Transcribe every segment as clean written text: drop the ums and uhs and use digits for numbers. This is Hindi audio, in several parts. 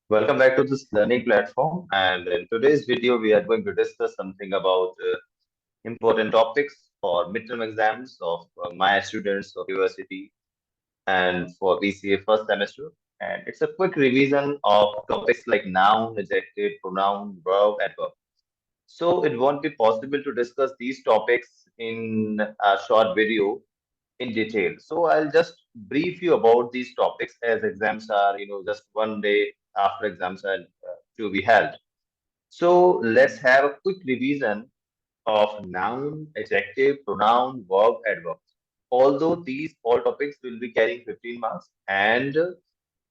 Welcome back to this learning platform. And in today's video, we are going to discuss something about important topics for midterm exams of my students of university and for BCA first semester. And it's a quick revision of topics like noun, adjective, pronoun, verb, adverb. So it won't be possible to discuss these topics in a short video in detail. So I'll just brief you about these topics as exams are, just one day after exams are to be held. So let's have a quick revision of noun, adjective, pronoun, verb, adverb. Although these all topics will be carrying 15 marks and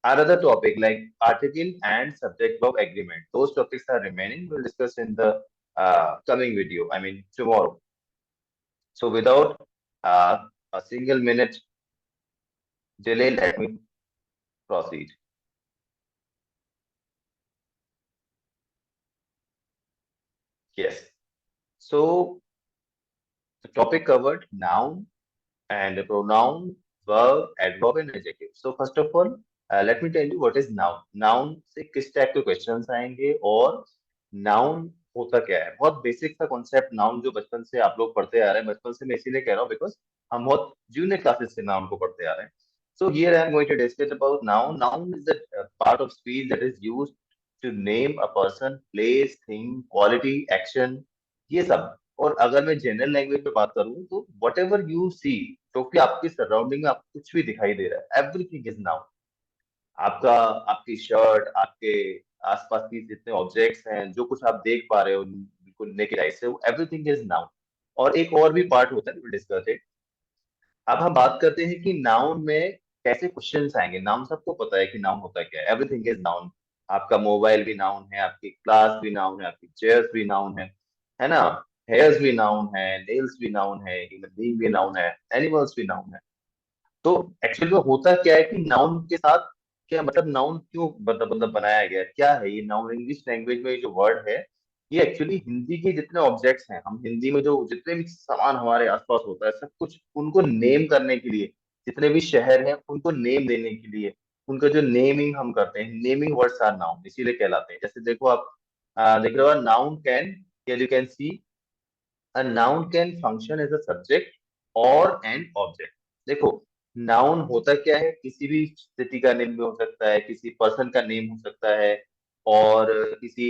another topic like article and subject verb agreement. Those topics are remaining. We'll discuss in the coming video, I mean tomorrow. So without a single minute delay, let me proceed. Yes. So the topic covered noun and pronoun, verb, adverb and adjective. So first of all, let me tell you what is noun. Noun से किस टाइप के क्वेश्चंस आएंगे और नाउन होता क्या है. बहुत बेसिक सा कॉन्सेप्ट नाउन जो बचपन से आप लोग पढ़ते आ रहे हैं. बचपन से मैं इसीलिए कह रहा हूँ बिकॉज हम बहुत जूनियर क्लासेस से नाउन को पढ़ते आ रहे हैं. So here I am going to discuss about noun. Noun is the part of speech that is used to name a person, place, thing, quality, action. ये सब. और अगर मैं जनरल लैंग्वेज में बात करूं तो वट एवर यू सी, जो कि आपकी सराउंडिंग में आपको कुछ भी दिखाई दे रहा है, एवरीथिंग इज नाउन. आपका आपकी शर्ट, आपके आसपास की जितने ऑब्जेक्ट्स हैं, जो कुछ आप देख पा रहे हो बिल्कुल नेकेड आई से, वो एवरीथिंग इज नाउन. और एक और भी पार्ट होता है, डिस्कस इट. अब हम बात करते हैं कि नाउन में कैसे क्वेश्चंस आएंगे. नाउन सबको पता है कि नाउन होता क्या है. Everything is noun. आपका मोबाइल भी नाउन है, आपकी क्लास भी नाउन है, आपकी चेयर्स भी नाउन है ना. हेयर्स भी नाउन है, नेल्स भी नाउन है, ह्यूमन बीइंग भी नाउन है, एनिमल्स भी नाउन है. तो एक्चुअली में होता क्या है कि नाउन के साथ क्या मतलब, नाउन क्यों मतलब बनाया गया है? क्या है ये नाउन? इंग्लिश लैंग्वेज में ये जो वर्ड है, ये एक्चुअली हिंदी के जितने ऑब्जेक्ट्स हैं, हम हिंदी में जो जितने भी सामान हमारे आसपास होता है, सब कुछ उनको नेम करने के लिए, जितने भी शहर हैं उनको नेम देने के लिए, उनका जो नेमिंग हम करते हैं, नेमिंग वर्ड्स आर नाउन, इसीलिए कहलाते हैं. जैसे देखो आप देख रहे हो, noun can, you can see, a noun can function as a subject or an object. देखो, नाउन होता क्या है? किसी भी सिटी का नेम भी हो सकता है, किसी पर्सन का नेम हो सकता है, और किसी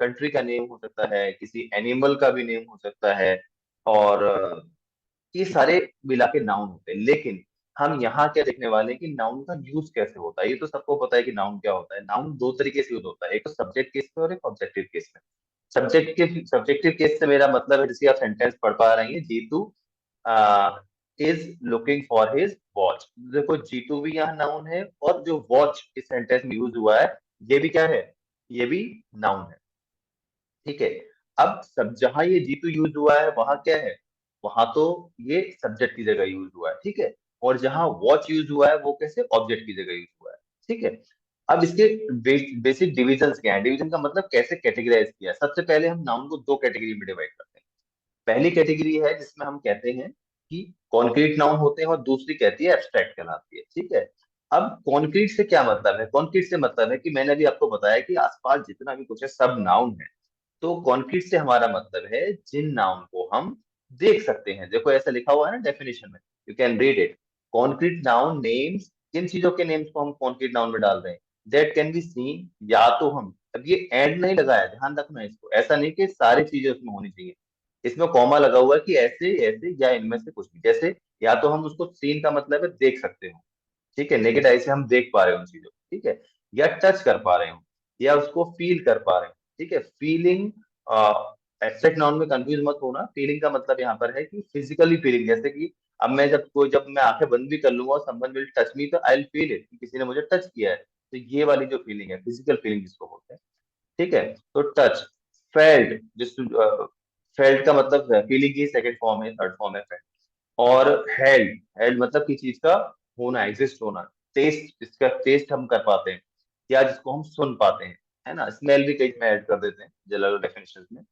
कंट्री का नेम हो सकता है, किसी एनिमल का भी नेम हो सकता है, और ये सारे मिला के नाउन होते हैं. लेकिन हम यहाँ क्या देखने वाले हैं कि नाउन का यूज कैसे होता है. ये तो सबको पता है कि नाउन क्या होता है. नाउन दो तरीके से यूज होता है, एक तो सब्जेक्ट केस में और एक ऑब्जेक्टिव केस में. सब्जेक्टिव केस से मेरा मतलब है, जैसे आप सेंटेंस पढ़ पा रही हैं, Jitu is looking for his watch. देखो, जीतू भी यहाँ नाउन है, और जो वॉच इस सेंटेंस में यूज हुआ है, ये भी क्या है? ये भी नाउन है. ठीक है. अब सब जहां ये जीतू यूज हुआ है वहां क्या है? वहां तो ये सब्जेक्ट की जगह यूज हुआ है. ठीक है. और जहां वॉच यूज हुआ है वो कैसे? ऑब्जेक्ट की जगह यूज हुआ है. ठीक है. अब इसके बेसिक डिविजन क्या है? डिवीजन का मतलब कैसे कैटेगराइज किया है. सबसे पहले हम नाउन को दो कैटेगरी में डिवाइड करते हैं. पहली कैटेगरी है जिसमें हम कहते हैं कि कॉन्क्रीट नाउन होते हैं, और दूसरी कहती है एब्स्ट्रैक्ट कहलाती है. ठीक है. अब कॉन्क्रीट से क्या मतलब है? कॉन्क्रीट से मतलब है कि मैंने अभी आपको बताया कि आसपास जितना भी कुछ है सब नाउन है. तो कॉन्क्रीट से हमारा मतलब है जिन नाउन को हम देख सकते हैं. देखो ऐसा लिखा हुआ है ना डेफिनेशन में, you can read it. Concrete noun names, किन चीजों के नेम्स को हम कॉन्क्रीट नाउन में डाल रहे हैं? That can be seen. या तो हम, अब ये एंड नहीं लगाया, ध्यान रखना है इसको. ऐसा नहीं कि सारी चीजें उसमें होनी चाहिए. इसमें कॉमा लगा हुआ है कि ऐसे ऐसे या इनमें से कुछ भी. जैसे या तो हम उसको सीन का मतलब है देख सकते हो. ठीक है, नेकेड आई से हम देख पा रहे हो उन चीजों को. ठीक है. या टच कर पा रहे हो, या उसको फील कर पा रहे हो. ठीक है. फीलिंग, एब्स्ट्रैक्ट नाउन में कंफ्यूज मत होना. फीलिंग का मतलब यहाँ पर है कि फिजिकली फीलिंग. जैसे कि अब मैं जब मैं आंखें बंद भी कर लूंगा और समवन विल टच मी, तो आई विल फील इट, किसी ने मुझे टच किया है. तो ये वाली जो फीलिंग है, फिजिकल फीलिंग जिसको बोलते हैं. ठीक है. तो टच. फेल्ट, जिस फेल्ट का मतलब फीलिंग की सेकंड फॉर्म है, थर्ड फॉर्म है फेल्ट. और हेल्ड, हेल्ड मतलब किसी चीज का होना, एग्जिस्ट होना. टेस्ट, जिसका टेस्ट हम कर पाते हैं, या जिसको हम सुन पाते हैं, है ना. स्मेल भी कई में ऐड कर देते हैं जनरल डेफिनेशन में.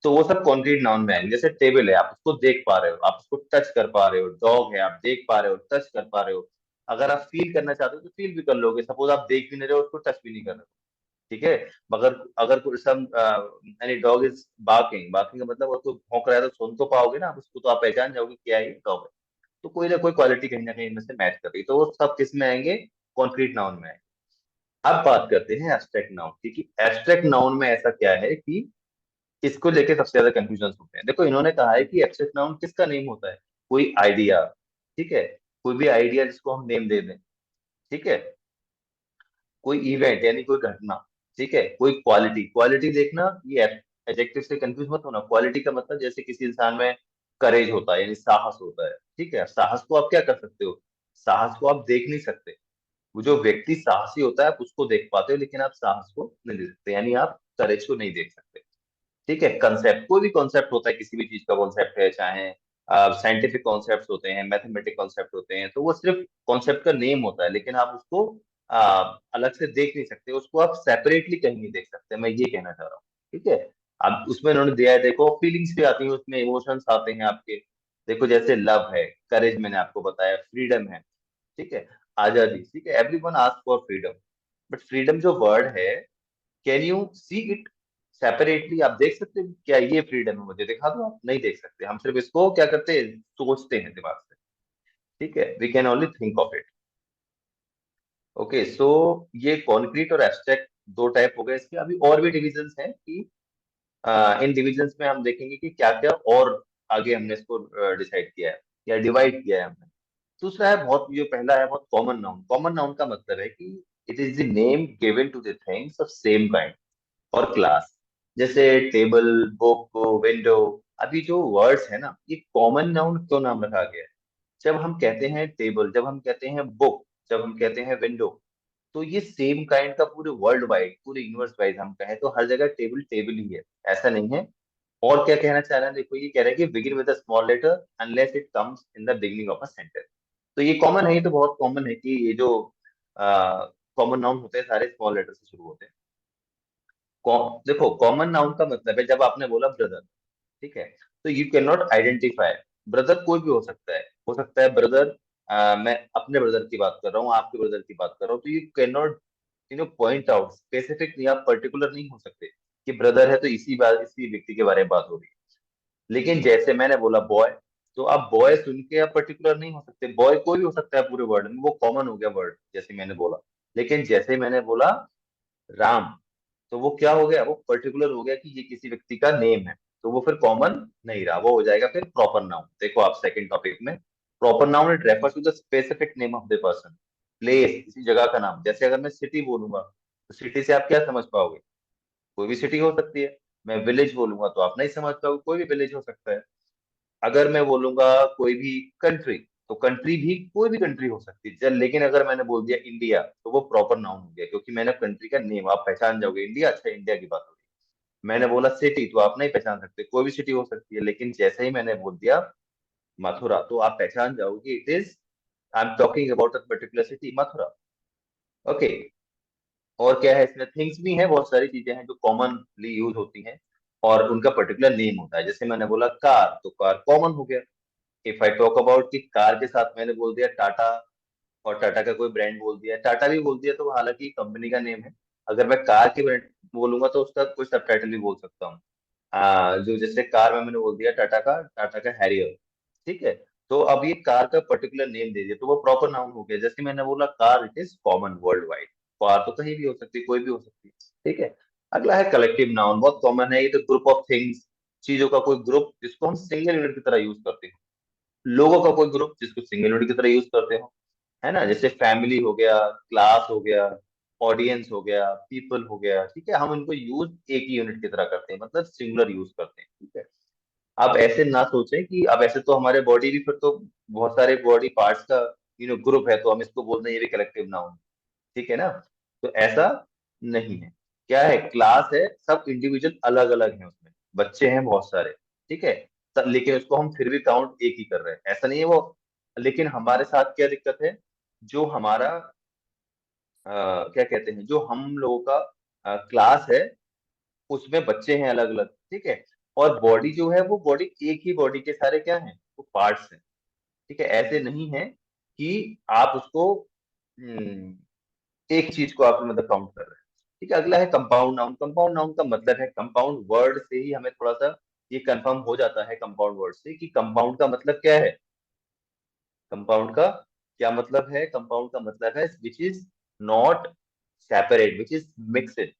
तो वो सब कॉन्क्रीट नाउन में आएंगे. जैसे टेबल है, आप उसको देख पा रहे हो, आप उसको टच कर पा रहे हो. डॉग है, आप देख पा रहे हो, टच कर पा रहे हो. अगर आप फील करना चाहते हो तो फील भी कर लोगे. सपोज आप देख भी नहीं रहे हो, उसको टच भी नहीं कर रहे हो. ठीक है। मगर अगर कोई some any dog is barking, barking का मतलब अगर कोई भौंक रहा है तो सुन तो पाओगे ना आप उसको, तो आप पहचान जाओगे क्या है डॉग है। तो कोई ना कोई क्वालिटी कहीं ना कहीं इनमें से मैच कर रही है, तो वो सब किस में आएंगे, कॉन्क्रीट नाउन में आएंगे। अब बात करते हैं एब्स्ट्रैक्ट नाउन की, कि एब्स्ट्रैक्ट नाउन में ऐसा क्या है कि इसको लेके सबसे ज्यादा कंफ्यूजन होते हैं। देखो इन्होंने कहा है कि एब्स्ट्रैक्ट नाउन किसका नेम होता है, कोई आइडिया, ठीक है, कोई भी आइडिया जिसको हम नेम दे दें, ठीक है, कोई इवेंट यानी कोई घटना, ठीक है, कोई क्वालिटी, क्वालिटी देखना, ये एडजेक्टिव से कंफ्यूज मत होना। क्वालिटी का मतलब जैसे किसी इंसान में करेज होता है यानी साहस होता है, ठीक है। साहस को आप क्या कर सकते हो, साहस को आप देख नहीं सकते। वो जो व्यक्ति साहसी होता है आप उसको देख पाते हो, लेकिन आप साहस को नहीं देख सकते, यानी आप करेज को नहीं देख सकते। ठीक है। कंसेप्ट, कोई भी कॉन्सेप्ट होता है, किसी भी चीज का कॉन्सेप्ट है, चाहे साइंटिफिक कॉन्सेप्ट होते हैं, मैथमेटिक कॉन्सेप्ट होते हैं, तो वो सिर्फ कॉन्सेप्ट का नेम होता है, लेकिन आप उसको अलग से देख नहीं सकते, उसको आप सेपरेटली कहीं नहीं देख सकते, मैं ये कहना चाह रहा हूँ। ठीक है। अब उसमें उन्होंने दिया है, देखो फीलिंग्स भी आती हैं उसमें, इमोशंस आते हैं आपके। देखो जैसे लव है, करेज मैंने आपको बताया, फ्रीडम है, ठीक है, आजादी, ठीक है, everyone ask for freedom. But freedom जो वर्ड है, can you see it separately, आप देख सकते हैं क्या ये फ्रीडम है, मुझे दिखा दो, आप नहीं देख सकते। हम सिर्फ इसको क्या करते हैं, सोचते हैं दिमाग से, ठीक है, we can only think of it. Okay, so ये कॉन्क्रीट और एब्स्ट्रैक्ट दो टाइप हो गए इसके। अभी और भी डिविजन्स हैं कि इन डिविजन्स में हम देखेंगे कि क्या क्या और आगे हमने इसको डिसाइड किया है या डिवाइड किया है हमने। दूसरा है बहुत, जो पहला है बहुत कॉमन नाउन। कॉमन नाउन का मतलब है कि it is the name given to the things of same kind और क्लास, जैसे टेबल, बुक, विंडो। अभी जो वर्ड्स है ना, ये कॉमन नाउन क्यों नाम रखा गया है। जब हम कहते हैं टेबल, जब हम कहते हैं बुक, जब हम कहते हैं विंडो, तो ये सेम काइंड का पूरे वर्ल्ड वाइड, पूरे यूनिवर्स वाइड हम कहें तो हर जगह टेबल टेबल ही है, ऐसा नहीं है। और क्या कहना चाह रहे हैं, देखो ये कह रहे हैं कि begin with a small letter unless it comes in the beginning of a sentence. तो ये कॉमन है, ये तो बहुत कॉमन है कि ये जो कॉमन नाउन होते हैं सारे स्मॉल लेटर से शुरू होते हैं। देखो कॉमन नाउन का मतलब है, जब आपने बोला ब्रदर, ठीक है, तो you can not identify. Brother कोई भी हो सकता है, हो सकता है ब्रदर, मैं अपने ब्रदर की बात कर रहा हूँ, आपके ब्रदर की बात कर रहा हूँ, तो you can not point out specific, नहीं आप पर्टिकुलर नहीं हो सकते कि ब्रदर है तो इसी बात, इसी व्यक्ति के बारे में बात हो रही है। लेकिन जैसे मैंने बोला बॉय, तो आप बॉय सुन के आप पर्टिकुलर नहीं हो सकते, बॉय कोई भी हो सकता है पूरे वर्ड में, वो कॉमन हो गया वर्ड जैसे मैंने बोला। लेकिन जैसे मैंने बोला राम, तो वो क्या हो गया, वो पर्टिकुलर हो गया कि ये किसी व्यक्ति का नेम है, तो वो फिर कॉमन नहीं रहा, वो हो जाएगा फिर प्रॉपर नाउन। देखो आप सेकंड टॉपिक में, proper noun it refers to the specific name of the person, place, किसी जगह का नाम। जैसे अगर मैं सिटी बोलूंगा, तो सिटी से आप क्या समझ पाओगे, कोई भी सिटी हो सकती है। मैं विलेज बोलूंगा तो आप नहीं समझ पाओगे, कोई भी विलेज हो सकता है। अगर मैं बोलूंगा कोई भी कंट्री, तो कंट्री भी कोई भी कंट्री हो सकती है। लेकिन अगर मैंने बोल दिया इंडिया, तो वो प्रॉपर नाउन हो गया, क्योंकि मैंने कंट्री का नेम, आप पहचान जाओगे इंडिया, अच्छा इंडिया की बात हो रही है। मैंने बोला सिटी, तो आप नहीं पहचान सकते, कोई भी सिटी हो सकती है। लेकिन जैसे ही मैंने बोल दिया मथुरा, तो आप पहचान जाओगे it is, I am talking about a particular city, Mathura. Okay. और क्या है इसमें, थिंग्स भी हैं, बहुत सारी चीजें हैं जो कॉमनली यूज होती हैं और उनका पर्टिकुलर नेम होता है। जैसे मैंने बोला कार, तो कार कॉमन हो गया। इफ आई टॉक अबाउट कि कार के साथ मैंने बोल दिया टाटा, और टाटा का कोई ब्रांड बोल दिया, टाटा भी बोल दिया, तो हालांकि कंपनी का नेम है। अगर मैं कार के ब्रांड बोलूंगा तो उसका कोई सब टाइटल भी बोल सकता हूँ। जो जैसे कार में मैंने बोल दिया टाटा का हैरियर, ठीक है। तो अब ये कार का पर्टिकुलर नेम दे दिया, तो वो प्रॉपर नाउन हो गया। जैसे मैंने बोला car, it is common world wide. Car तो कहीं भी हो सकती है, कोई भी हो सकती है, ठीक है। अगला है कलेक्टिव नाउन, बहुत कॉमन है ये तो, ग्रुप ऑफ थिंग्स, चीजों का कोई ग्रुप जिसको हम सिंगल यूनिट की तरह यूज करते हैं। लोगों का कोई ग्रुप जिसको सिंगल यूनिट की तरह यूज करते हो, है ना, जैसे फैमिली हो गया, क्लास हो गया, ऑडियंस हो गया, पीपल हो गया, ठीक है, हम इनको यूज एक ही यूनिट की तरह करते हैं, मतलब सिंगुलर यूज करते हैं, ठीक है। आप ऐसे ना सोचें कि अब ऐसे तो हमारे बॉडी भी फिर तो बहुत सारे बॉडी पार्ट्स का ग्रुप है, तो हम इसको बोलते हैं ये भी कलेक्टिव नाउन, ठीक है ना। तो ऐसा नहीं है। क्या है, क्लास है, सब इंडिविजुअल अलग अलग हैं, उसमें बच्चे हैं बहुत सारे, ठीक है, लेकिन उसको हम फिर भी काउंट एक ही कर रहे हैं, ऐसा नहीं है वो। लेकिन हमारे साथ क्या दिक्कत है, जो हमारा क्या कहते हैं, जो हम लोगों का क्लास है, उसमें बच्चे हैं अलग अलग, ठीक है। और बॉडी जो है, वो बॉडी एक ही बॉडी के सारे क्या हैं, वो पार्ट्स हैं, ठीक है। ऐसे नहीं है कि आप उसको एक चीज को आप मतलब काउंट कर रहे हैं। ठीक है, अगला है कंपाउंड नाउन। कंपाउंड नाउन का मतलब है, कंपाउंड वर्ड से ही हमें थोड़ा सा ये कंफर्म हो जाता है कंपाउंड वर्ड से कि कंपाउंड का मतलब क्या है। कंपाउंड का क्या मतलब है? कंपाउंड का मतलब है which is not separate, which is mixed,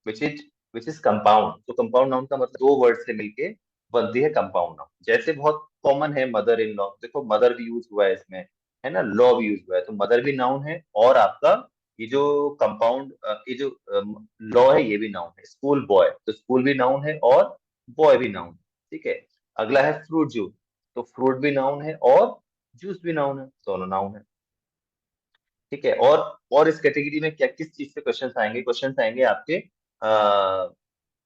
which is which is compound. तो कंपाउंड नाउन का मतलब दो वर्ड से मिलके बनती है कंपाउंड नाउन। जैसे बहुत कॉमन है मदर इन लॉ, देखो मदर भी यूज हुआ है इसमें, है ना, लॉ भी यूज हुआ है, तो मदर भी नाउन है और आपका ये जो कंपाउंड, ये जो लॉ है ये भी नाउन है। स्कूल बॉय, तो स्कूल भी नाउन है और बॉय भी नाउन है। ठीक है, अगला है फ्रूट जूस, तो फ्रूट भी नाउन है और जूस भी नाउन है, दोनों नाउन है। ठीक है, और इस कैटेगरी में क्या किस चीज से क्वेश्चंस आएंगे? क्वेश्चंस आएंगे आपके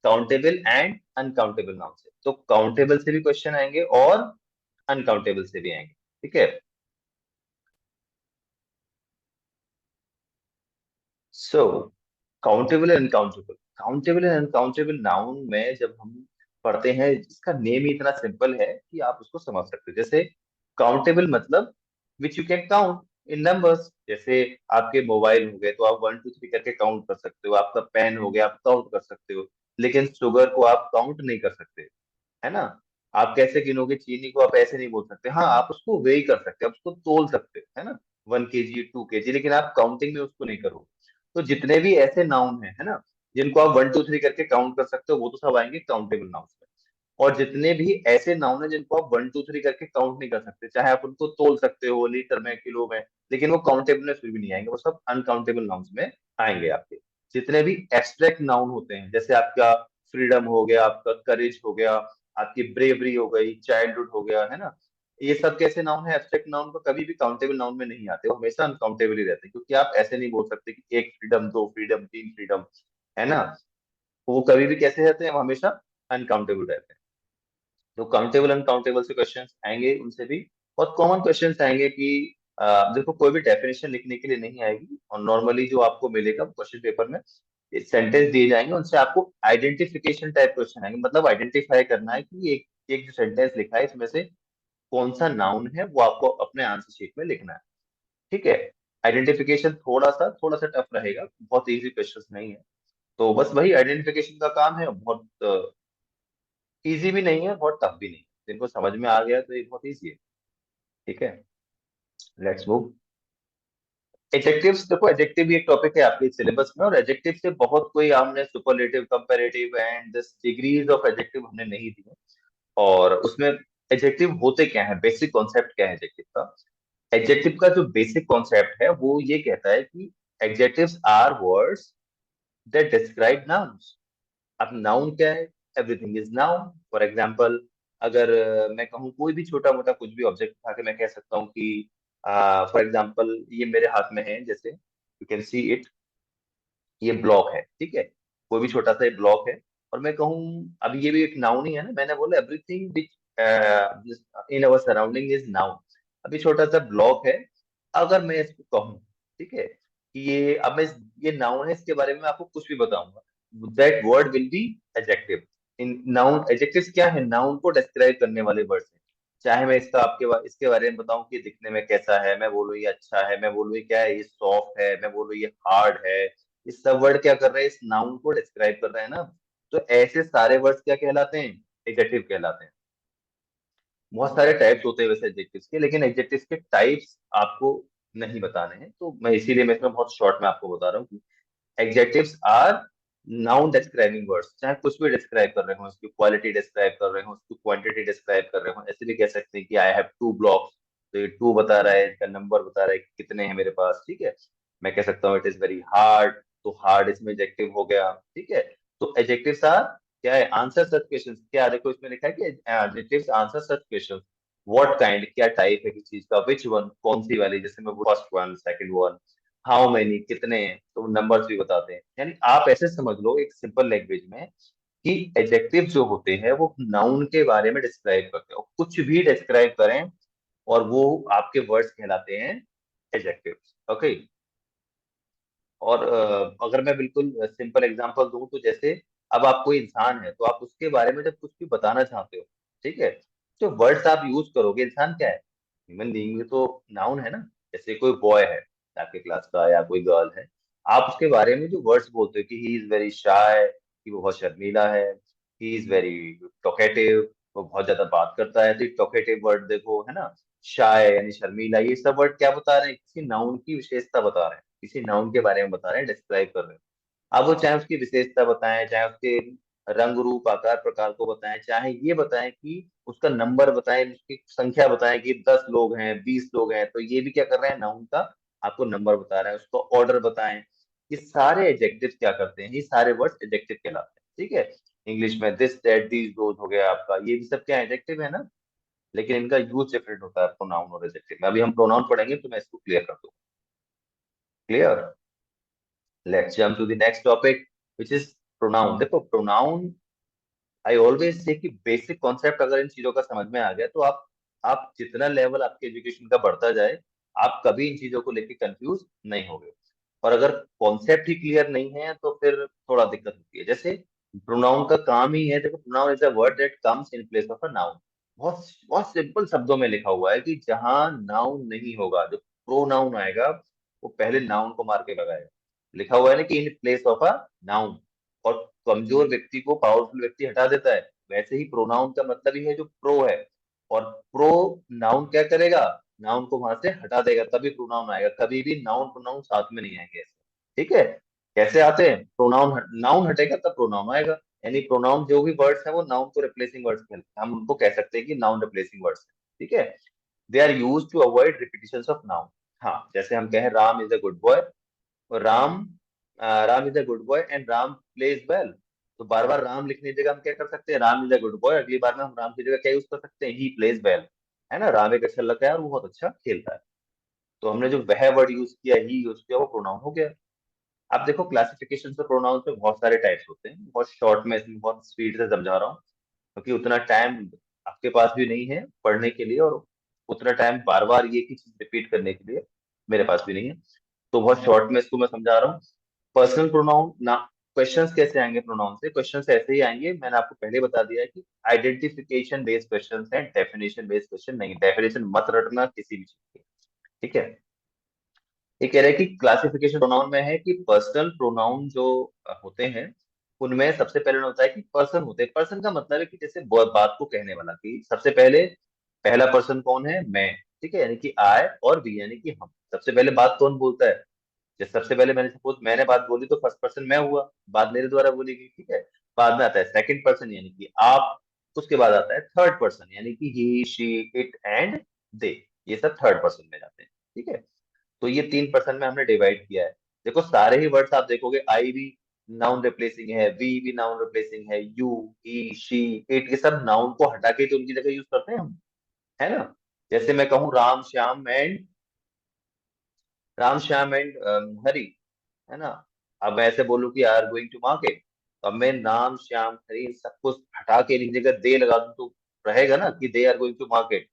काउंटेबल एंड अनकाउंटेबल नाउन से। तो काउंटेबल से भी क्वेश्चन आएंगे और अनकाउंटेबल से भी आएंगे। ठीक है, so countable and uncountable, countable and uncountable noun में जब हम पढ़ते हैं, इसका नेम ही इतना सिंपल है कि आप उसको समझ सकते हो। जैसे काउंटेबल मतलब which you can count in numbers. जैसे आपके मोबाइल हो गए तो आप 1 2 3 करके काउंट कर सकते हो, आपका पेन हो गया आप काउंट कर सकते हो, लेकिन शुगर को आप काउंट नहीं कर सकते, है ना। आप कैसे गिनोगे चीनी को? आप ऐसे नहीं बोल सकते। हाँ, आप उसको वेई कर सकते हो, आप उसको तोल सकते हो, है ना, 1 kg 2 kg, लेकिन आप काउंटिंग में उसको नहीं करोगे। तो जितने भी ऐसे नाउन है ना, जिनको आप 1 2 3 करके काउंट कर सकते हो, वो तो सब आएंगे काउंटेबल नाउन में। और जितने भी ऐसे नाउन है जिनको आप 1 2 3 करके काउंट नहीं कर सकते, चाहे आप उनको तोल सकते हो लीटर में किलो में, लेकिन वो काउंटेबल में फिर भी नहीं आएंगे, वो सब अनकाउंटेबल नाउन्स में आएंगे आपके। जितने भी एब्स्ट्रैक्ट नाउन होते हैं, जैसे आपका फ्रीडम हो गया, आपका करेज हो गया, आपकी ब्रेवरी हो गई, चाइल्डहुड हो गया, है ना, ये सब कैसे नाउन है? एब्स्ट्रैक्ट नाउन को कभी भी काउंटेबल नाउन में नहीं आते, वो हमेशा अनकाउंटेबल ही रहते हैं, क्योंकि आप ऐसे नहीं बोल सकते कि एक फ्रीडम, दो फ्रीडम, तीन फ्रीडम, है ना। वो कभी भी कैसे रहते हैं? वो हमेशा अनकाउंटेबल रहते हैं। तो काउंटेबल अनकाउंटेबल से क्वेश्चंस आएंगे, उनसे भी बहुत कॉमन क्वेश्चंस आएंगे कि देखो कोई भी डेफिनेशन लिखने के लिए नहीं आएगी, और नॉर्मली जो आपको मिलेगा क्वेश्चन पेपर में सेंटेंस दिए जाएंगे, उनसे आपको आइडेंटिफिकेशन टाइप क्वेश्चन आएंगे, मतलब आइडेंटिफाई करना है कि एक एक जो सेंटेंस लिखा है इसमें से कौन सा नाउन है, वो आपको अपने आंसर शीट में लिखना है। ठीक है, आइडेंटिफिकेशन थोड़ा सा टफ रहेगा, बहुत इजी क्वेश्चन नहीं है। तो बस वही आइडेंटिफिकेशन का काम है, बहुत इजी भी नहीं है, बहुत टफ भी नहीं है। जिनको समझ में आ गया तो ये बहुत इजी है। ठीक है, लेट्स मूव। एडजेक्टिव्स, देखो एडजेक्टिव भी एक टॉपिक है आपके सिलेबस में, और एडजेक्टिव से बहुत कोई हमने superlative, comparative and the degrees of adjective हमने नहीं दिए। और उसमें एडजेक्टिव होते क्या है, बेसिक कॉन्सेप्ट क्या है एडजेक्टिव का? एडजेक्टिव का जो बेसिक कॉन्सेप्ट है वो ये कहता है कि adjectives are words that describe nouns. अब नाउन क्या है? Everything is noun. For example, अगर मैं कहूँ कोई भी छोटा मोटा कुछ भी ऑब्जेक्ट उठा के मैं कह सकता हूँ कि फॉर एग्जाम्पल ये मेरे हाथ में है, जैसे यू कैन सी इट, ये ब्लॉक है, ठीक है, कोई भी छोटा सा ये ब्लॉक है, और मैं कहूँ, अब ये भी एक नाउन ही है ना, मैंने बोला everything which in our surrounding is noun. अभी छोटा सा ब्लॉक है, अगर मैं इसको कहूँ, ठीक है, कि ये अब मैं ये नाउन है, इसके बारे में मैं आपको कुछ भी बताऊंगा, that word will be adjective. In noun, adjectives क्या है? नाउन को डिस्क्राइब करने वाले वर्ड्स हैं। चाहे मैं इसका इसके बारे में बताऊं कि ये दिखने में कैसा है, मैं बोलूँ ये अच्छा है, मैं बोलूँ ये क्या है, ये सॉफ्ट है, मैं बोलूँ ये हार्ड है, इस सब वर्ड क्या कर रहे हैं? इस नाउन को डिस्क्राइब कर रहे हैं ना। तो ऐसे सारे वर्ड्स क्या कहलाते हैं? एडजेक्टिव कहलाते हैं। बहुत सारे टाइप्स होते हैं वैसे एडजेक्टिव्स के, लेकिन एडजेक्टिव्स के टाइप्स आपको नहीं बताने हैं, तो मैं इसीलिए मैं इसमें बहुत शॉर्ट में आपको बता रहा हूँ कि adjectives are noun describing words. चाहे कुछ भी डिस्क्राइब कर रहे हो, उसकी क्वालिटी डिस्क्राइब कर रहे हो, उसकी क्वांटिटी डिस्क्राइब कर रहे हो, ऐसे भी कह सकते हैं कि आई हैव 2 ब्लॉक्स, तो ये 2 बता रहा है, इसका नंबर बता रहा है कि कितने हैं मेरे पास। ठीक है, मैं कह सकता हूँ इट इज वेरी हार्ड, तो हार्ड इसमें एडजेक्टिव हो गया। ठीक है, तो एडजेक्टिव्स आर क्या है? Answer such question. क्या देखो इसमें लिखा है कि adjectives answer such question. What kind, क्या टाइप है किसी चीज का, विच वन, कौन सी वाली, जैसे मैं first one, second one, how many, कितने हैं, तो नंबर्स भी बताते हैं। यानी आप ऐसे समझ लो एक सिंपल लैंग्वेज में कि एडजेक्टिव जो होते हैं वो नाउन के बारे में डिस्क्राइब करते हैं, और कुछ भी डिस्क्राइब करें और वो आपके वर्ड्स कहलाते हैं एडजेक्टिव। ओके, और अगर मैं बिल्कुल सिंपल एग्जांपल दूं, तो जैसे अब आप कोई इंसान है, तो आप उसके बारे में जब कुछ भी बताना चाहते हो, ठीक है, जो वर्ड्स आप यूज करोगे, इंसान क्या है? ह्यूमन बीइंग, तो नाउन है ना। जैसे कोई बॉय है आपके क्लास का, या कोई गर्ल है, आप उसके बारे में जो वर्ड्स बोलते हो कि ही इज वेरी शाय, कि वो बहुत शर्मीला है, ही इज वेरी टॉकेटिव, वो बहुत ज्यादा बात करता है, तो टॉकेटिव वर्ड देखो है ना, शाय यानी शर्मीला, ये सब वर्ड क्या बता रहे हैं, किसी नाउन की विशेषता बता रहे हैं, किसी नाउन के बारे में बता रहे हैं, डिस्क्राइब कर रहे हैं। अब वो चाहे उसकी विशेषता बताएं, चाहे उसके रंग रूप आकार प्रकार को बताएं, चाहे ये बताएं कि उसका नंबर बताएं, उसकी संख्या बताएं कि 10 लोग हैं, 20 लोग हैं, तो ये भी क्या कर रहे हैं, नाउन का आपको नंबर बता रहे हैं, उसको ऑर्डर बताएं। ये सारे एडजेक्टिव क्या करते हैं, ये सारे वर्ड्स एडजेक्टिव कहलाते हैं, ठीक है। इंग्लिश में दिस दैट दीज दोज हो गया आपका, ये भी सब क्या एडजेक्टिव है ना, लेकिन इनका यूज डिफरेंट होता है प्रोनाउन और एडजेक्टिव में। अभी हम प्रोनाउन पढ़ेंगे तो मैं इसको क्लियर कर दूँ। Clear. Let's jump to the next topic which is pronoun. देखो प्रोनाउन, आई ऑलवेज से कि बेसिक कॉन्सेप्ट अगर इन चीजों का समझ में आ गया तो आप जितना लेवल आपके एजुकेशन का बढ़ता जाए, आप कभी इन चीजों को लेके कंफ्यूज नहीं होगे। और अगर कॉन्सेप्ट ही क्लियर नहीं है तो फिर थोड़ा दिक्कत होती है। जैसे प्रोनाउन का काम ही है, देखो pronoun is a word that comes in place of a noun. बहुत बहुत सिंपल शब्दों में लिखा हुआ है कि जहां नाउन नहीं होगा, जो प्रोनाउन आएगा वो पहले नाउन को मार के लगाएगा। लिखा हुआ है ना कि in place of a noun, और कमजोर व्यक्ति को पावरफुल व्यक्ति हटा देता है। वैसे ही प्रोनाउन का मतलब ही है जो प्रो है, और प्रो नाउन क्या करेगा, नाउन को वहां से हटा देगा, तभी प्रोनाउन आएगा। कभी भी नाउन प्रोनाउन साथ में नहीं आएंगे ऐसे, ठीक है। कैसे आते हैं, प्रोनाउन नाउन हटेगा तब प्रोनाउन आएगा। यानी प्रोनाउन जो भी वर्ड्स है वो नाउन को रिप्लेसिंग वर्ड्स कहलाते हैं, हम उनको कह सकते हैं कि नाउन रिप्लेसिंग वर्ड्स है, ठीक है। They are use to avoid repetition of noun. हाँ, जैसे हम कहें Ram is a good boy, और Ram is a good boy and Ram plays well. तो बार बार राम लिखने की जगह हम क्या कर सकते हैं, Ram is a good boy, अगली बार में हम राम की जगह क्या यूज कर सकते हैं, ही प्लेज वेल, है ना, राम एक अच्छा लड़का है और वो बहुत अच्छा खेलता है। तो हमने जो वह वर्ड यूज किया, ही यूज किया, वो प्रोनाउन हो गया। अब देखो क्लासिफिकेशन से प्रोनाउन में बहुत सारे टाइप्स होते हैं, बहुत शॉर्ट में इसमें बहुत स्पीड से समझा रहा हूँ, क्योंकि उतना टाइम आपके पास भी नहीं है पढ़ने के लिए, और उतना टाइम बार बार ये की चीज रिपीट करने के लिए मेरे पास भी नहीं है। तो बहुत शॉर्ट में इसको मैं समझा रहा हूँ। पर्सनल प्रोनाउन ना, क्वेश्चंस कैसे आएंगे प्रोनाउन से, क्वेश्चंस ऐसे ही आएंगे, मैंने आपको पहले बता दिया है कि आइडेंटिफिकेशन बेस्ड क्वेश्चंस हैं, डेफिनेशन बेस्ड क्वेश्चन नहीं। डेफिनेशन मत रटना किसी भी चीज की, ठीक है। ये कह रहे हैं कि क्लासिफिकेशन प्रोनाउन में है कि पर्सनल प्रोनाउन जो होते हैं उनमें सबसे पहले होता है कि पर्सन होते हैं। पर्सन का मतलब है कि जैसे बात को कहने वाला, कि सबसे पहले पहला पर्सन कौन है, मैं, ठीक है, यानी कि आई, और वी यानी कि हम। सबसे पहले बात कौन बोलता है, जैसे सबसे पहले मैंने सपोज मैंने बात बोली तो फर्स्ट पर्सन मैं हुआ, बात मेरे द्वारा बोली गई, ठीक है। बाद में आता है सेकंड पर्सन यानी कि आप, उसके बाद आता है थर्ड पर्सन यानी कि ही शी इट एंड दे, ये सब थर्ड पर्सन में जाते हैं, ठीक है। तो ये 3% में हमने डिवाइड किया है। देखो सारे ही वर्ड्स आप देखोगे, आई भी नाउन रिप्लेसिंग है, वी भी नाउन रिप्लेसिंग है, यू, ही, शी, इट, ये सब नाउन को हटा के तो उनकी जगह यूज करते हैं हम, है ना। जैसे मैं कहूँ राम श्याम एंड हरी, है ना। अब मैं ऐसे बोलूं कि आर गोइंग टू मार्केट, तो अब मैं नाम श्याम हरी इन सब कुछ हटा के इनकी जगह दे लगा दूं तो रहेगा ना कि they are going to market.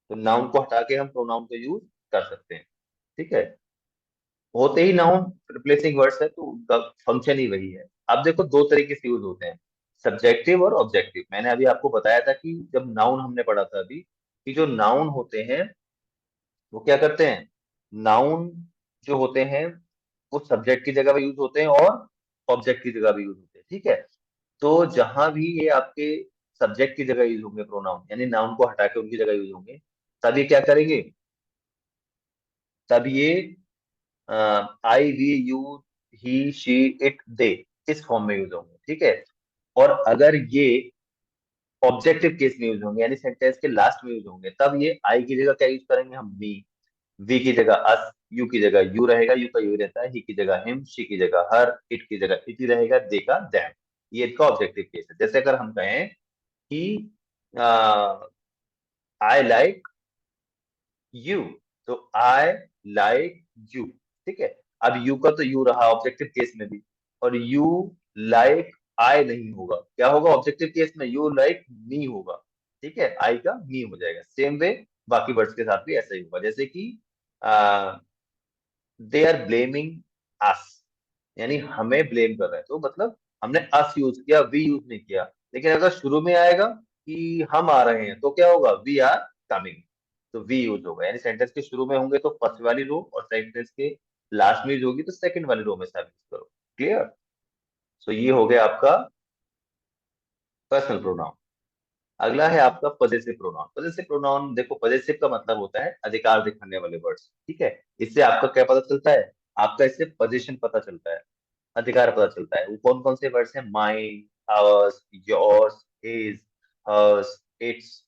तो नाउन को हटा के हम प्रोनाउन को यूज कर सकते हैं, ठीक है। होते ही नाउन रिप्लेसिंग वर्ड्स है तो उनका फंक्शन ही वही है। अब देखो दो तरीके से यूज होते हैं, सब्जेक्टिव और ऑब्जेक्टिव। मैंने अभी आपको बताया था कि जब नाउन हमने पढ़ा था अभी, कि जो नाउन होते हैं वो क्या करते हैं, नाउन जो होते हैं वो सब्जेक्ट की जगह भी यूज होते हैं और ऑब्जेक्ट की जगह भी यूज होते हैं, ठीक है। तो जहां भी ये आपके सब्जेक्ट की जगह यूज होंगे प्रोनाउन, यानी नाउन को हटा के उनकी जगह यूज होंगे, तब ये क्या करेंगे, तब ये I, we, you, he, she, it, they, इस फॉर्म में यूज होंगे, ठीक है। और अगर ये ऑब्जेक्टिव केस में यूज होंगे, यानी सेंटेंस के लास्ट में यूज होंगे, तब ये आई की जगह क्या यूज करेंगे हम, वी की जगह अस, यू की जगह यू रहेगा, यू का यू रहता है, ही की जगह हिम, शी की जगह हर, इट की जगह इट ही रहेगा, दे का दैम। ये इसका ऑब्जेक्टिव केस है। जैसे अगर हम कहें कि आई लाइक यू, तो आई लाइक यू, ठीक है। अब यू का तो यू रहा ऑब्जेक्टिव केस में भी, और यू लाइक आई नहीं होगा, क्या होगा ऑब्जेक्टिव केस में, यू लाइक मी होगा, ठीक है, आई का मी हो जाएगा। सेम वे बाकी वर्ड्स के साथ भी ऐसा ही होगा। जैसे कि दे आर ब्लेमिंग अस, यानी हमें ब्लेम कर रहे हैं, तो मतलब हमने अस यूज किया, वी यूज नहीं किया। लेकिन अगर शुरू में आएगा कि हम आ रहे हैं तो क्या होगा, वी आर कमिंग, तो वी यूज होगा। यानी सेंटेंस के शुरू में होंगे तो फर्स्ट वाली रो, और सेंटेंस के लास्ट में यूज होगी तो सेकंड वाले रो में से आप यूज करो। क्लियर? सो ये हो गया आपका पर्सनल प्रोनाउन। अगला है आपका पजेसिव प्रोनाउन। पजेसिव प्रोनाउन, देखो पजेसिव का मतलब होता है अधिकार दिखाने वाले वर्ड्स। ठीक है, इससे आपका क्या पता चलता है? आपका इससे पोजीशन पता चलता है, अधिकार पता चलता है। वो कौन कौन से वर्ड्स हैं? Mine, ours, yours, his, hers, its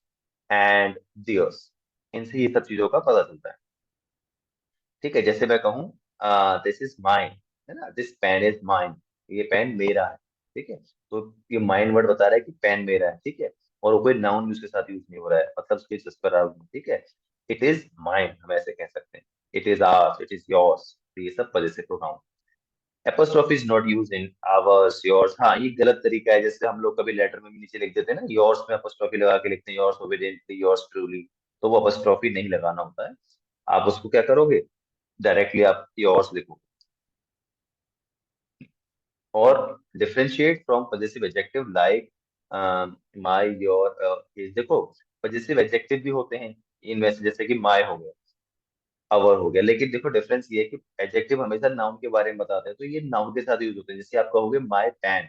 and theirs. इनसे ये सब चीजों का पता चलता है। ठीक है, जैसे मैं कहूँ दिस इज माइन, है ना, दिस पेन इज माइन, ये पेन मेरा है। ठीक है, तो ये माइन वर्ड बता रहा है कि पेन मेरा है। ठीक है, और वो कोई नाउन उसके साथ यूज नहीं हो रहा है, मतलब उसके जिस पर ठीक है, इट इज माइन हम ऐसे कह सकते हैं, it is ours, it is yours. तो ये सब possessive pronoun. Apostrophe is not use in hours, yours. हाँ, ये गलत तरीका है। जैसे हम लोग कभी लेटर में भी नीचे लिख देते हैं ना, योर्स में एपोस्ट्रोफी लगा के लिखते हैं, योर्स ओबीडिएंटली, योर्स ट्रूली। तो वो एपोस्ट्रोफी नहीं लगाना होता है। आप उसको क्या करोगे, डायरेक्टली आप योर्स लिखो। और differentiate from possessive adjective like my, your, his. देखो पजेसिव एडजेक्टिव भी होते हैं इनमें से, जैसे कि माय हो गया, अवर हो गया, लेकिन देखो डिफरेंस ये है कि एडजेक्टिव हमेशा नाउन के बारे में बताते हैं, तो ये नाउन के साथ यूज होते हैं। जैसे आप कहोगे माय पेन,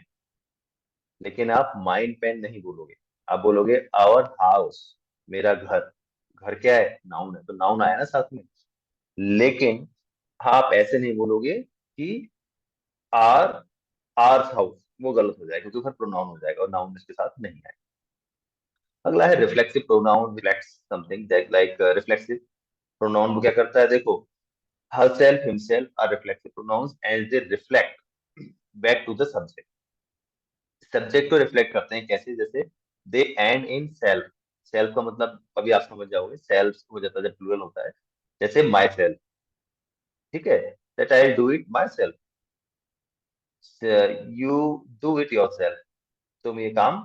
लेकिन आप माइन पेन नहीं बोलोगे, आप बोलोगे आवर हाउस, मेरा घर। घर क्या है? नाउन है, तो नाउन आया ना साथ में। लेकिन आप ऐसे नहीं बोलोगे कि आर, आर्थ हाउस, वो गलत हो जाएगा क्योंकि फिर प्रोनाउन हो जाएगा और नाउन इसके साथ नहीं आएगा। अगला है reflexive pronoun. Reflex something that like reflexive pronoun वो क्या करता है? देखो, herself, himself are reflexive pronouns as they reflect back to the subject। Subject को रिफ्लेक्ट करते हैं कैसे? जैसे दे एंड इन सेल्फ। सेल्फ का मतलब अभी आप समझ जाओगे, सेल्फ हो जाता है जब प्लूरल होता है। जैसे माई सेल्फ, ठीक है, that I do it my self, you do it your self, तुम ये काम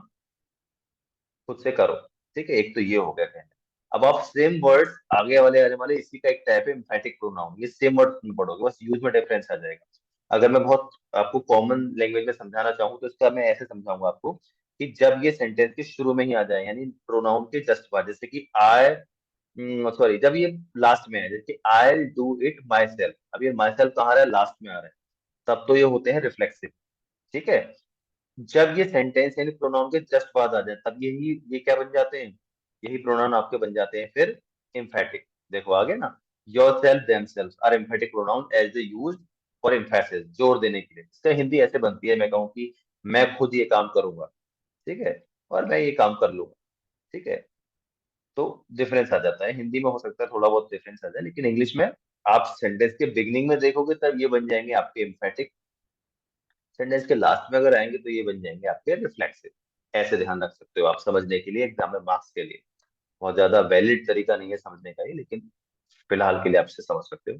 खुद से करो। ठीक है, एक तो ये हो गया कहना। अब आप सेम वर्ड्स आगे वाले आने वाले इसी का एक टाइप है एम्फेटिक प्रोनाउन। ये सेम वर्ड नहीं पढ़ोगे, बस यूज में डिफरेंस आ जाएगा। अगर मैं बहुत आपको कॉमन लैंग्वेज में समझाना चाहूँ तो इसका मैं ऐसे समझाऊंगा आपको कि जब ये सेंटेंस के शुरू में ही आ जाए, यानी प्रोनाउन के जस्ट बाद, जैसे कि आई, सॉरी, जब ये लास्ट में है, जैसे I do it my self, अब ये माई सेल्फ कहाँ आ रहा है? लास्ट में आ रहा है, तब तो ये होते हैं रिफ्लेक्सिव। ठीक है, जब ये सेंटेंस यानी प्रोनाउन के जस्ट बाद आ जाए, तब यही ये क्या बन जाते हैं? यही प्रोनाउन आपके बन जाते हैं फिर एम्फेटिक। देखो आगे ना, yourself, themselves are emphatic pronoun as they use for emphasis, जोर देने के लिए। इसका हिंदी ऐसे बनती है, मैं कहूँ कि मैं खुद ये काम करूंगा, ठीक है, और मैं ये काम कर लूंगा। ठीक है, तो डिफरेंस आ जाता है। हिंदी में हो सकता है थोड़ा बहुत डिफरेंस आ जाए, लेकिन इंग्लिश में आप सेंटेंस के बिगनिंग में देखोगे तब ये बन जाएंगे आपके एम्फेटिक, सेंटेंस के लास्ट में अगर आएंगे तो ये बन जाएंगे आपके रिफ्लेक्सिव। ऐसे ध्यान रख सकते हो आप समझने के लिए, एग्जाम में मार्क्स के लिए। बहुत ज्यादा वैलिड तरीका नहीं है समझने का ये, लेकिन फिलहाल के लिए आप इसे समझ सकते हो।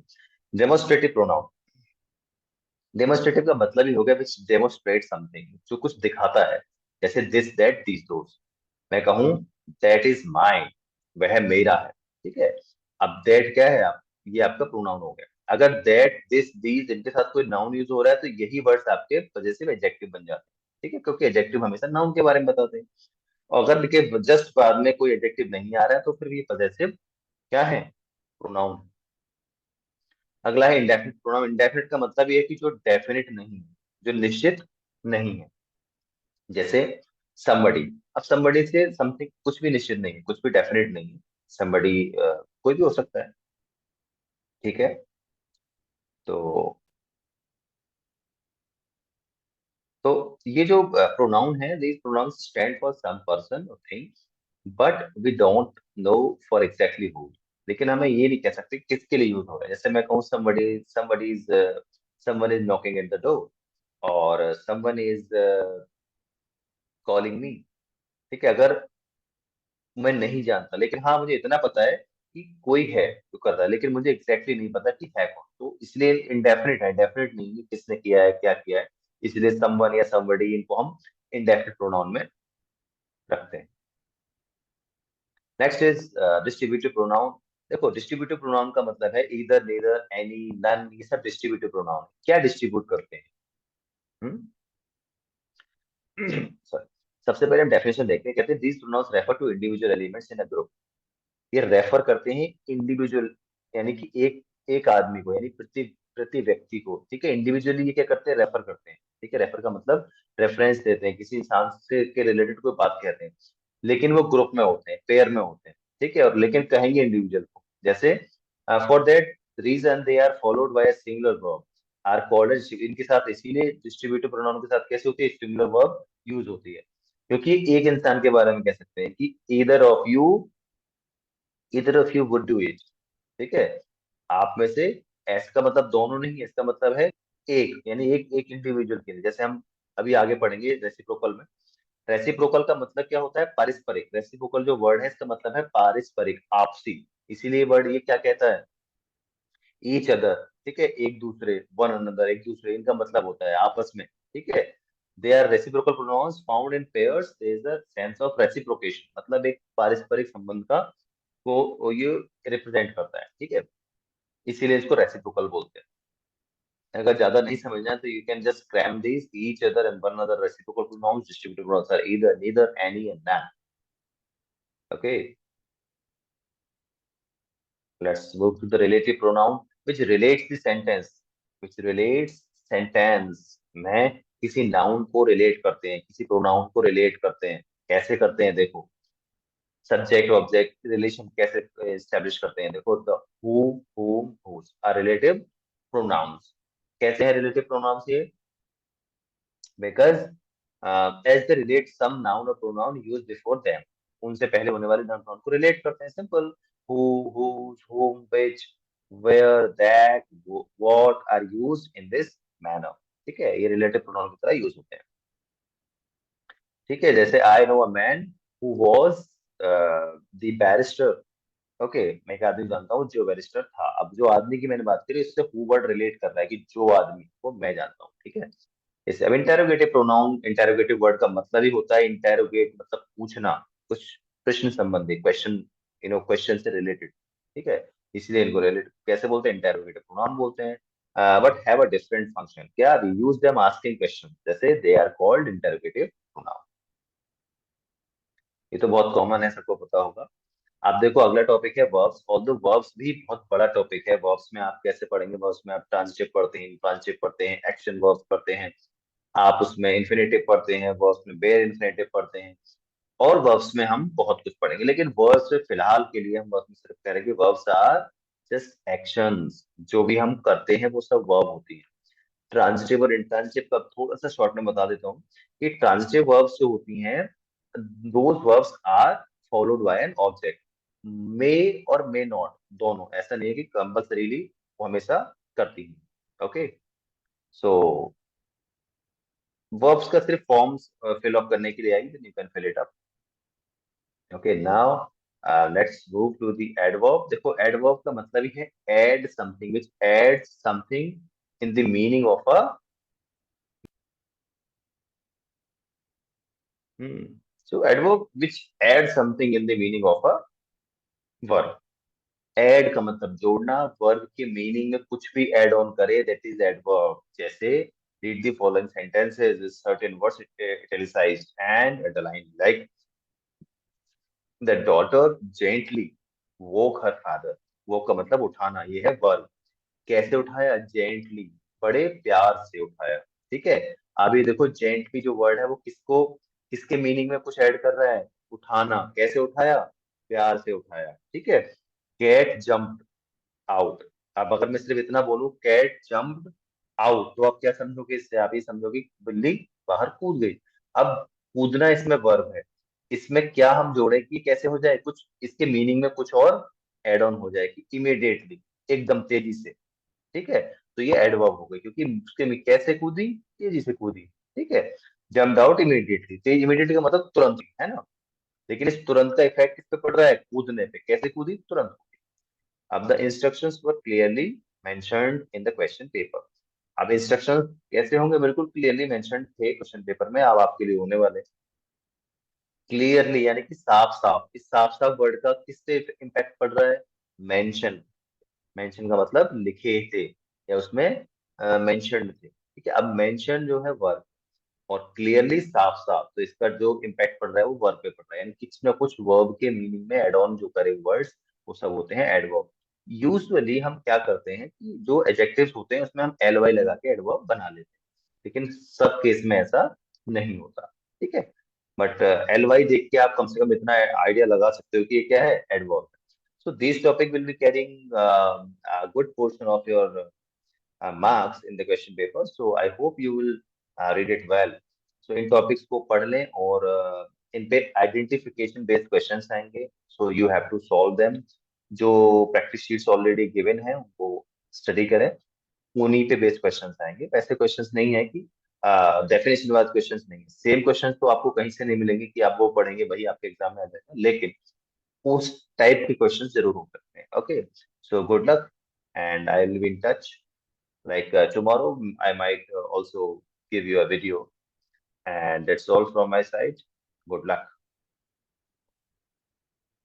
Demonstrative pronoun. डेमोस्ट्रेटिव का मतलब ही हो गया विच डेमोस्ट्रेट समथिंग, जो कुछ दिखाता है। जैसे दिस, दैट, दीज, दोस। मैं कहूँ दैट इज माइन, वह मेरा है। ठीक है, अब दैट क्या है? आप, ये आपका प्रोनाउन हो गया। अगर दैट, दिस, दीज इनके साथ कोई नाउन यूज हो रहा है तो यही वर्ड्स आपके पजेसिव एडजेक्टिव बन जाते हैं। ठीक है, क्योंकि एडजेक्टिव हमेशा नाउन के बारे में बताते हैं। और अगर के जस्ट बाद में कोई एडजेक्टिव नहीं आ रहा है तो फिर ये पजेसिव क्या है? प्रोनाउन। अगला है इंडेफिनिट प्रोनाउन। इंडेफिनिट का मतलब ये है कि जो डेफिनिट नहीं है, जो निश्चित नहीं है। जैसे somebody, अब somebody से समथिंग कुछ भी निश्चित नहीं है, कुछ भी डेफिनेट नहीं है। somebody कोई भी हो सकता है। ठीक है, तो ये जो प्रोनाउन है, these pronouns stand for some person or thing, but we don't know for exactly who। लेकिन हमें ये नहीं कह सकते किसके लिए यूज हो रहा है। जैसे मैं कहूँ somebody is someone is knocking at the door, और someone is calling me। ठीक है, अगर मैं नहीं जानता, लेकिन हाँ मुझे इतना पता है कि कोई है जो कर रहा है, लेकिन मुझे एग्जैक्टली नहीं पता कि है कौन, तो इसलिए इंडेफिनिट है, डेफिनेट नहीं है किसने किया है, क्या किया है। इसलिए समवन या समबडी इनको हम इंडेफिनिट प्रोनाउन में रखते हैं। Next is distributive pronoun. देखो डिस्ट्रीब्यूटिव प्रोनाउन का मतलब है इधर, नेदर, एनी, नन, ये सब डिस्ट्रीब्यूटिव प्रोनाउन क्या डिस्ट्रीब्यूट करते हैं? सॉरी, सबसे पहले हम डेफिनेशन देखते हैं। कहते हैं these pronouns refer to individual elements in a group. ये रेफर करते हैं इंडिविजुअल, यानी कि एक एक आदमी को, यानी प्रति प्रति व्यक्ति को, ठीक है, इंडिविजुअली ये क्या करते हैं, रेफर करते हैं, ठीक है। रेफर का मतलब रेफरेंस देते हैं, किसी इंसान से के रिलेटेड कोई बात कहते हैं, लेकिन वो ग्रुप में होते हैं, पेयर में होते हैं, ठीक है, और लेकिन कहेंगे इंडिविजुअल को। जैसे for that reason they are followed by a singular verb are called, इनके साथ इसीलिए डिस्ट्रीब्यूटिव प्रोनाउन के साथ कैसे होती है, सिंगुलर वर्ब यूज होती है, क्योंकि एक इंसान के बारे में कह सकते हैं कि either of you would do it, ठीक है। आप में से, एस का मतलब दोनों नहीं है, इसका मतलब है एक, यानी एक एक इंडिविजुअल के लिए। जैसे हम अभी आगे पढ़ेंगे रेसिप्रोकल में। रेसिप्रोकल का मतलब क्या होता है, पारस्परिक। रेसिप्रोकल जो वर्ड है इसका मतलब है पारस्परिक, आपसी। इसीलिए वर्ड ये क्या कहता है, ईच अदर, ठीक है, एक दूसरे, वन अनदर, एक दूसरे, इनका मतलब होता है आपस में, ठीक है। They are reciprocal pronouns found in pairs, there is a sense of reciprocation, मतलब एक पारस्परिक संबंध का को ये रिप्रेजेंट करता है, ठीक है, इसीलिए इसको रेसिप्रोकल बोलते हैं। अगर ज्यादा नहीं समझना है तो you can just cram this, each other and one another reciprocal pronouns, distributive pronouns are either, neither, any and none. Okay, let's move to the relative pronoun which relates the sentence, which relates sentence में किसी नाउन को रिलेट करते हैं, किसी प्रोनाउन को रिलेट करते हैं। कैसे करते हैं देखो, सब्जेक्ट ऑब्जेक्ट रिलेशन कैसे एस्टेब्लिश करते हैं, देखो the who, whom, whose are relative pronouns. कैसे हैं रिलेटिव प्रोनाउंस ये, because as they relate some noun और प्रोनाउन यूज बिफोर देम, उनसे पहले होने वाले नाउन प्रोनाउन को रिलेट करते हैं, simple. Who, whose, whom, which, where, that, what are used in this manner, ठीक है, ये रिलेटिव प्रोनाउन की तरह यूज होते हैं, ठीक है। जैसे I know a man who was the barrister, okay, मैं एक आदमी जानता हूँ जो बैरिस्टर था। अब जो आदमी की मैंने बात करी इससे हु वर्ड रिलेट कर रहा है कि जो आदमी को मैं जानता हूँ, ठीक है। इसे अब इंटेरोगेटिव प्रोनाउन, इंटेरोगेटिव वर्ड का मतलब ही होता है इंटेरोगेट, मतलब पूछना, कुछ प्रश्न संबंधी, क्वेश्चन, क्वेश्चन से रिलेटेड, ठीक है, इसलिए इनको रिलेटेड कैसे बोलते हैं, इंटेरोगेटिव प्रोनाउन बोलते हैं। But have a different function, क्या, we use them asking question, जैसे they are called interrogative pronoun. ये तो बहुत कॉमन है, सबको पता होगा। आप देखो अगला टॉपिक है वर्ब्स, ऑल्दो वर्ब्स भी बहुत बड़ा टॉपिक है। वर्ब्स में आप कैसे पढ़ेंगे, वर्ब्स में आप ट्रांजिटिव पढ़ते हैं, इंट्रांजिटिव पढ़ते हैं, एक्शन वर्ब्स पढ़ते हैं, आप उसमें इन्फिनेटिव पढ़ते हैं, वर्ब्स में बेयर इन्फिनेटिव पढ़ते हैं, और वर्ब्स में हम बहुत कुछ पढ़ेंगे। लेकिन वर्ब्स में फिलहाल के लिए हम वर्ब्स में सिर्फ कह रहे हैं कि वर्ब्स आर जस्ट एक्शंस, जो भी हम करते हैं वो सब वर्ब होती है। ट्रांजिटिव और इंट्रांजिटिव का थोड़ा सा शॉर्ट में बता देता हूँ कि ट्रांजिटिव वर्ब्स जो होती हैं, those verbs are followed by an object, may और मे नॉट, दोनों, ऐसा नहीं है कि कंपल्सरीली वो हमेशा करती है। ओके, सो वर्ब्स का सिर्फ फॉर्म्स फिल अप करने के लिए I, you can fill it up. Okay, now let's move to the adverb. देखो एडवर्ब का मतलब ही है add something, which adds something in the meaning of a, so adverb which add something in the meaning of a verb। Add का मतलब जोड़ना, वर्ब के मीनिंग में कुछ भी ऐड ऑन करे, दैट इज एडवर्ब। जैसे read the following sentences, certain words italicised and underline, like the daughter gently woke her father. Woke का मतलब उठाना, ये है वर्ब। कैसे उठाया, जेंटली, बड़े प्यार से उठाया, ठीक है। अभी देखो जेंटली जो वर्ड है वो किसको, किसके मीनिंग में कुछ ऐड कर रहा है, उठाना। कैसे उठाया, प्यार से उठाया, ठीक है। Cat jumped out. अब अगर मैं सिर्फ इतना बोलूं कैट जम्प्ड आउट, तो आप क्या समझोगे इससे, आप ये समझोगे कि बिल्ली बाहर कूद गई। अब कूदना इसमें वर्ब है, इसमें क्या हम जोड़े कि कैसे हो जाए, कुछ इसके मीनिंग में कुछ और एड ऑन हो जाए कि इमीडिएटली, एकदम तेजी से, ठीक है। तो ये एडवर्ब हो गई, क्योंकि उसके में कैसे कूदी, तेजी से कूदी, ठीक है। जम्प आउट इमीडिएटली, तेज, इमीडिएटली का मतलब तुरंत, है ना। लेकिन इस तुरंत का इफेक्ट किस पे पड़ रहा है, कूदने पे। कैसे कूदी, तुरंत। अब the instructions were clearly mentioned in the question paper. अब इंस्ट्रक्शंस कैसे होंगे, बिल्कुल क्लियरली मेंशन्ड थे क्वेश्चन पेपर में, अब आपके लिए होने वाले। क्लियरली यानी कि साफ साफ, इस साफ साफ वर्ड का किससे इम्पैक्ट पड़ रहा है, मेंशन। मेंशन का मतलब लिखे थे या उसमें मेंशन्ड थे, ठीक है। अब मेंशन जो है वर्ब, और क्लियरली साफ साफ, तो इसका जो इम्पैक्ट पड़ रहा है वो वर्ब पे पड़ रहा है, यानी कुछ ना कुछ वर्ब के मीनिंग में एड ऑन जो करे वर्ड्स, वो सब होते हैं एडवर्ब। यूजुअली हम क्या करते हैं कि जो एडजेक्टिव्स होते हैं उसमें हम एल वाई लगा के एडवर्ब बना लेते हैं, लेकिन सब केस में ऐसा नहीं होता, ठीक है। बट एल वाई देख के आप कम से कम इतना आइडिया लगा सकते हो कि ये क्या है, adverb. So this topic will be carrying good portion of your marks in the question paper. So I hope you will read it well. So in topics को पढ़ लें और इन पे आइडेंटिफिकेशन बेस्ड क्वेश्चंस आएंगे, so you have to solve them. जो प्रैक्टिस शीट्स ऑलरेडी गिवन है उनको स्टडी करें, उन्हीं पे बेस्ड क्वेश्चंस आएंगे। वैसे क्वेश्चंस नहीं है कि डेफिनेशन वाइज क्वेश्चंस नहीं है, सेम क्वेश्चंस तो आपको कहीं से नहीं मिलेंगे कि आप वो पढ़ेंगे वही आपके एग्जाम में आ जाएगा, लेकिन उस टाइप के क्वेश्चंस जरूर हो सकते हैं। Okay, so good luck and I will be in touch. Like tomorrow, I might also give you a video. And that's all from my side. Good luck.